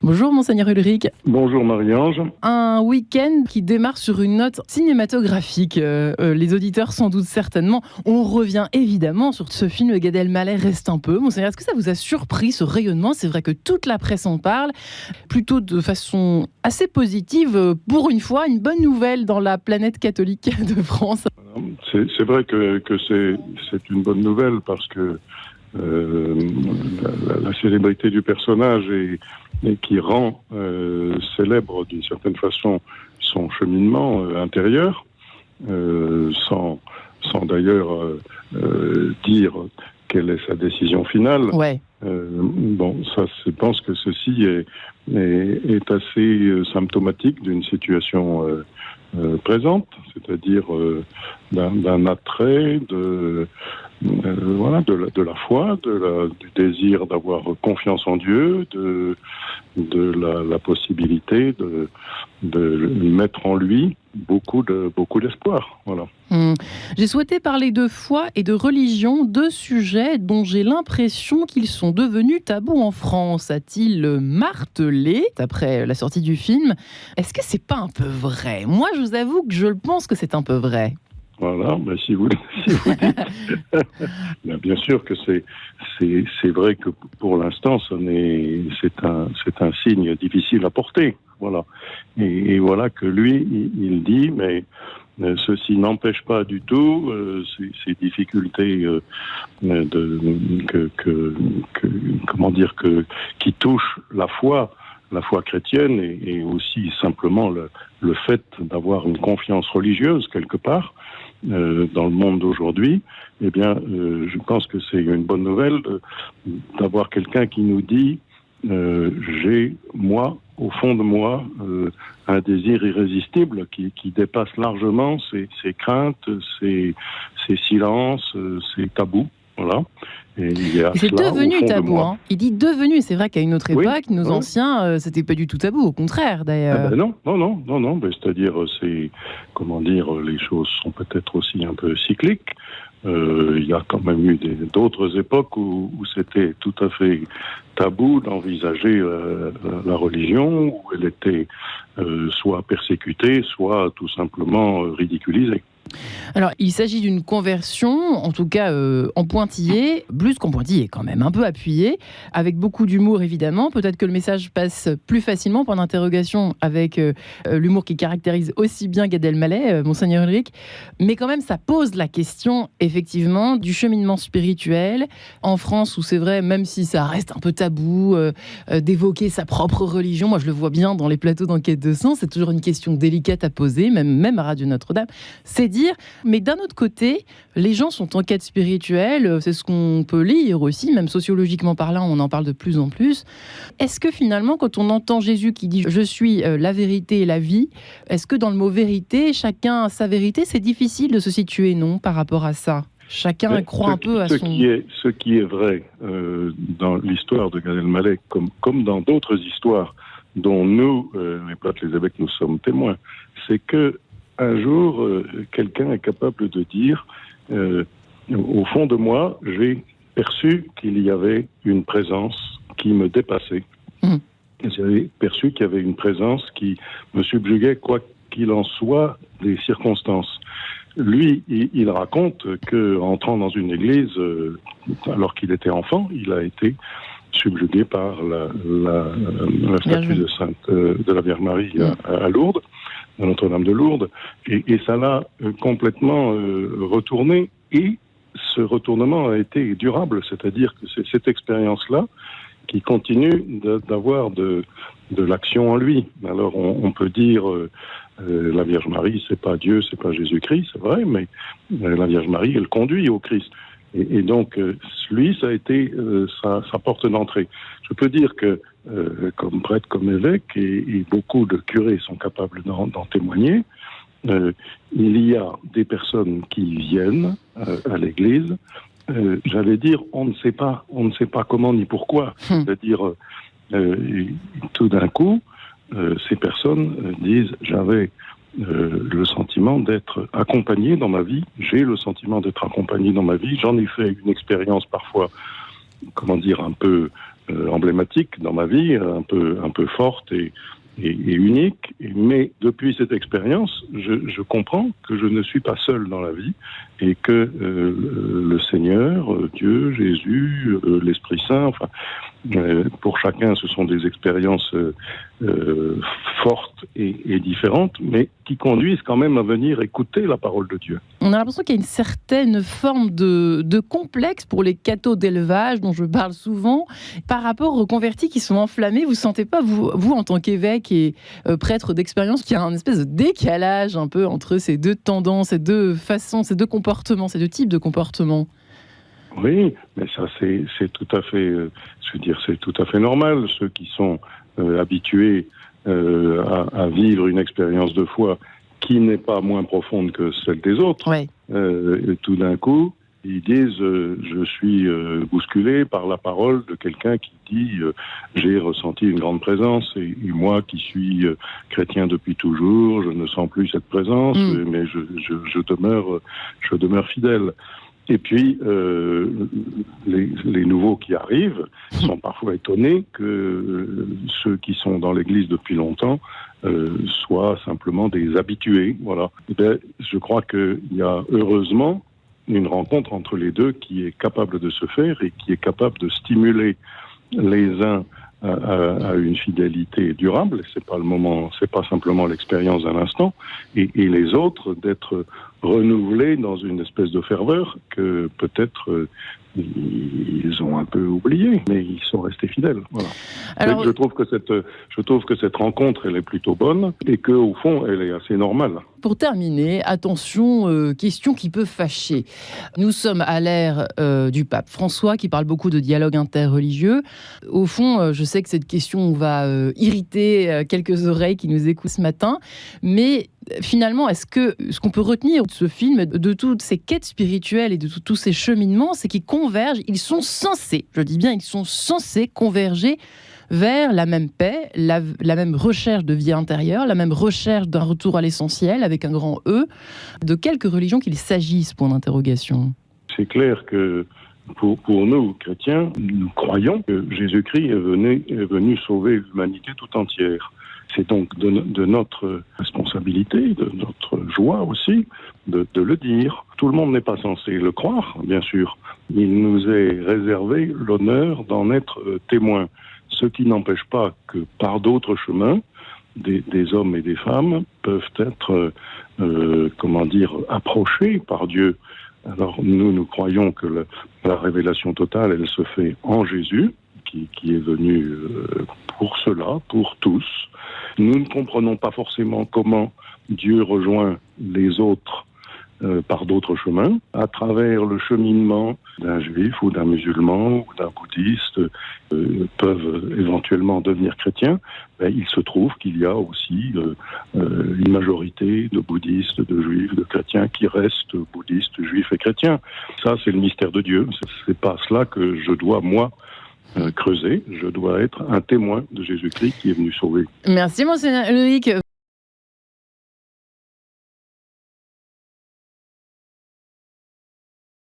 Bonjour Monseigneur Ulrich. Bonjour Marie-Ange. Un week-end qui démarre sur une note cinématographique. Les auditeurs sans doute certainement. On revient évidemment sur ce film Gad Elmaleh reste un peu. Monseigneur, est-ce que ça vous a surpris ce rayonnement ? C'est vrai que toute la presse en parle, plutôt de façon assez positive. Pour une fois, une bonne nouvelle dans la planète catholique de France. C'est vrai que c'est une bonne nouvelle parce que la célébrité du personnage et qui rend célèbre d'une certaine façon son cheminement intérieur, sans d'ailleurs dire quelle est sa décision finale. Ouais. Je pense que ceci est assez symptomatique d'une situation présente, c'est-à-dire d'un attrait, de la foi, du désir d'avoir confiance en Dieu, de la possibilité de mettre en lui beaucoup d'espoir. Voilà. J'ai souhaité parler de foi et de religion, deux sujets dont j'ai l'impression qu'ils sont devenus tabous en France, a-t-il martelé après la sortie du film. Est-ce que c'est pas un peu vrai ? Moi, je vous avoue que je pense que c'est un peu vrai. Voilà, si vous dites. Bien sûr que c'est vrai que pour l'instant, c'est un signe difficile à porter. Voilà. Et voilà que lui, il dit, mais ceci n'empêche pas du tout ces difficultés qui touchent la foi chrétienne et aussi simplement le fait d'avoir une confiance religieuse quelque part dans le monde d'aujourd'hui. Eh bien, je pense que c'est une bonne nouvelle d'avoir quelqu'un qui nous dit j'ai, moi, au fond de moi, un désir irrésistible qui dépasse largement ses craintes, ses silences, ses tabous. Voilà. Et c'est devenu tabou. Il dit devenu. C'est vrai qu'à une autre époque, nos anciens, c'était pas du tout tabou. Au contraire, d'ailleurs. Non. C'est-à-dire, les choses sont peut-être aussi un peu cycliques. Il y a quand même eu d'autres époques où c'était tout à fait tabou d'envisager la religion, où elle était soit persécutée, soit tout simplement ridiculisée. Alors, il s'agit d'une conversion, en tout cas en pointillé, plus qu'en pointillé quand même, un peu appuyé, avec beaucoup d'humour évidemment. Peut-être que le message passe plus facilement, point d'interrogation, avec l'humour qui caractérise aussi bien Gad Elmaleh, Monseigneur Ulrich. Mais quand même, ça pose la question, effectivement, du cheminement spirituel en France, où c'est vrai, même si ça reste un peu tabou, d'évoquer sa propre religion. Moi, je le vois bien dans les plateaux d'enquête de sens, c'est toujours une question délicate à poser, même à Radio Notre-Dame. C'est dire, mais d'un autre côté, les gens sont en quête spirituelle, c'est ce qu'on peut lire aussi, même sociologiquement parlant, on en parle de plus en plus. Est-ce que finalement, quand on entend Jésus qui dit « Je suis la vérité et la vie », est-ce que dans le mot vérité, chacun a sa vérité ? C'est difficile de se situer, non, par rapport à ça ? Chacun croit un peu à son... Ce qui est vrai dans l'histoire de Gad Elmaleh, comme dans d'autres histoires dont nous, les Plates, les évêques, nous sommes témoins, c'est que un jour, quelqu'un est capable de dire au fond de moi, j'ai perçu qu'il y avait une présence qui me dépassait. J'ai perçu qu'il y avait une présence qui me subjuguait, quoi qu'il en soit des circonstances. Lui, il raconte qu'entrant dans une église, alors qu'il était enfant, il a été subjugué par la statue de la Vierge Marie à Lourdes, à Notre-Dame de Lourdes, et ça l'a complètement retourné, et ce retournement a été durable, c'est-à-dire que c'est cette expérience-là qui continue d'avoir de l'action en lui. Alors on peut dire la Vierge Marie, c'est pas Dieu, c'est pas Jésus-Christ, c'est vrai, mais la Vierge Marie, elle conduit au Christ. Et donc, lui, ça a été sa porte d'entrée. Je peux dire que, comme prêtre, comme évêque, et beaucoup de curés sont capables d'en témoigner, il y a des personnes qui viennent à l'église, j'allais dire, on ne sait pas comment ni pourquoi. C'est-à-dire, tout d'un coup, ces personnes disent, j'avais le sentiment d'être accompagné dans ma vie. J'ai le sentiment d'être accompagné dans ma vie. J'en ai fait une expérience parfois, un peu emblématique dans ma vie, un peu forte et unique. Mais depuis cette expérience, je comprends que je ne suis pas seul dans la vie et que le Seigneur, Dieu, Jésus, l'Esprit Saint, enfin, pour chacun, ce sont des expériences fortes et différentes, mais qui conduisent quand même à venir écouter la parole de Dieu. On a l'impression qu'il y a une certaine forme de complexe pour les cathos d'élevage, dont je parle souvent, par rapport aux convertis qui sont enflammés. Vous ne sentez pas, vous en tant qu'évêque et prêtre d'expérience, qu'il y a un espèce de décalage un peu entre ces deux tendances, ces deux façons, ces deux comportements, ces deux types de comportements? Oui, mais ça c'est tout à fait, c'est tout à fait normal. Ceux qui sont habitués à vivre une expérience de foi qui n'est pas moins profonde que celle des autres, Ouais. Tout d'un coup, ils disent je suis bousculé par la parole de quelqu'un qui dit j'ai ressenti une grande présence et moi qui suis chrétien depuis toujours, je ne sens plus cette présence, mais je demeure fidèle. Et puis, les nouveaux qui arrivent sont parfois étonnés que ceux qui sont dans l'Église depuis longtemps soient simplement des habitués. Voilà. Et bien, je crois qu'il y a heureusement une rencontre entre les deux qui est capable de se faire et qui est capable de stimuler les uns à une fidélité durable. C'est pas simplement l'expérience d'un instant, et les autres d'être renouvelés dans une espèce de ferveur que peut-être ils ont un peu oublié, mais ils sont restés fidèles. Voilà. Alors, je trouve que cette rencontre, elle est plutôt bonne et que au fond, elle est assez normale. Pour terminer, attention, question qui peut fâcher. Nous sommes à l'ère du pape François qui parle beaucoup de dialogue interreligieux. Au fond, je sais que cette question va irriter quelques oreilles qui nous écoutent ce matin, mais finalement, est-ce que ce qu'on peut retenir de ce film, de toutes ces quêtes spirituelles et de tous ces cheminements, c'est qu'ils convergent, ils sont censés, je dis bien, ils sont censés converger vers la même paix, la même recherche de vie intérieure, la même recherche d'un retour à l'essentiel avec un grand E. De quelque religion qu'il s'agisse, point d'interrogation? C'est clair que pour nous, chrétiens, nous croyons que Jésus-Christ est venu sauver l'humanité tout entière. C'est donc de notre responsabilité, de notre joie aussi, de le dire. Tout le monde n'est pas censé le croire, bien sûr. Il nous est réservé l'honneur d'en être témoin. Ce qui n'empêche pas que par d'autres chemins, des hommes et des femmes peuvent être, approchés par Dieu. Alors nous croyons que la révélation totale, elle se fait en Jésus, qui est venu pour cela, pour tous. Nous ne comprenons pas forcément comment Dieu rejoint les autres par d'autres chemins, à travers le cheminement d'un juif ou d'un musulman ou d'un bouddhiste peuvent éventuellement devenir chrétiens. Il se trouve qu'il y a aussi une majorité de bouddhistes, de juifs, de chrétiens qui restent bouddhistes, juifs et chrétiens. Ça, c'est le mystère de Dieu. C'est pas cela que je dois, moi, creuser. Je dois être un témoin de Jésus-Christ qui est venu sauver. Merci, Monseigneur Ulrich.